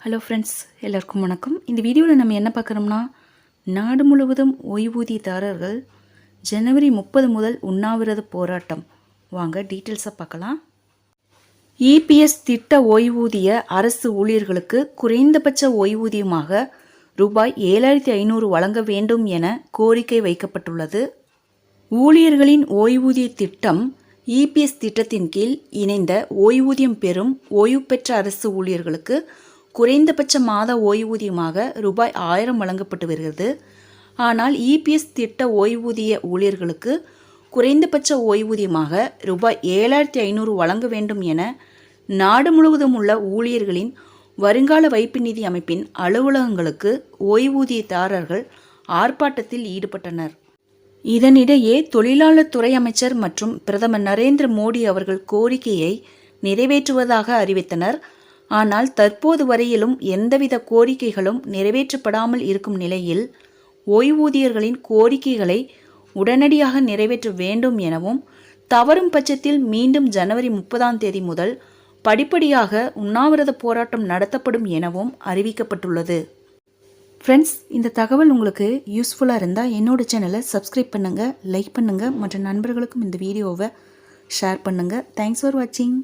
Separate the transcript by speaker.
Speaker 1: Hello friends, எல்லாருக்கும் வணக்கம். இந்த வீடியோவில் நம்ம என்ன பார்க்குறோம்னா, நாடு முழுவதும் ஓய்வூதியதாரர்கள் ஜனவரி 30 முதல் உண்ணாவிரத போராட்டம். வாங்க டீட்டெயில்ஸை பார்க்கலாம். இபிஎஸ் திட்ட ஓய்வூதிய அரசு ஊழியர்களுக்கு குறைந்தபட்ச ஓய்வூதியமாக ரூபாய் 7500 வழங்க வேண்டும் என கோரிக்கை வைக்கப்பட்டுள்ளது. ஊழியர்களின் ஓய்வூதிய திட்டம் இபிஎஸ் திட்டத்தின் கீழ் இணைந்த ஓய்வூதியம் பெறும் ஓய்வு பெற்ற அரசு ஊழியர்களுக்கு குறைந்தபட்ச மாத ஓய்வூதியமாக ரூபாய் 1000 வழங்கப்பட்டு வருகிறது. ஆனால் இபிஎஸ் திட்ட ஓய்வூதிய ஊழியர்களுக்கு குறைந்தபட்ச ஓய்வூதியமாக ரூபாய் 7500 வழங்க வேண்டும் என நாடு முழுவதும் உள்ள ஊழியர்களின் வருங்கால வைப்பு நிதி அமைப்பின் அலுவலகங்களுக்கு ஓய்வூதியதாரர்கள் ஆர்ப்பாட்டத்தில் ஈடுபட்டனர். இதனிடையே தொழிலாளர் துறை அமைச்சர் மற்றும் பிரதமர் நரேந்திர மோடி அவர்கள் கோரிக்கையை நிறைவேற்றுவதாக அறிவித்தனர். ஆனால் தற்போது வரையிலும் எந்தவித கோரிக்கைகளும் நிறைவேற்றப்படாமல் இருக்கும் நிலையில் ஓய்வூதியர்களின் கோரிக்கைகளை உடனடியாக நிறைவேற்ற வேண்டும் எனவும், தவறும் பட்சத்தில் மீண்டும் ஜனவரி 30 முதல் படிப்படியாக உண்ணாவிரத போராட்டம் நடத்தப்படும் எனவும் அறிவிக்கப்பட்டுள்ளது. ஃப்ரெண்ட்ஸ், இந்த தகவல் உங்களுக்கு யூஸ்ஃபுல்லாக இருந்தால் என்னோட சேனலை சப்ஸ்கிரைப் பண்ணுங்கள், லைக் பண்ணுங்கள், மற்ற நண்பர்களுக்கும் இந்த வீடியோவை ஷேர் பண்ணுங்கள். தேங்க்ஸ் ஃபார் வாட்சிங்.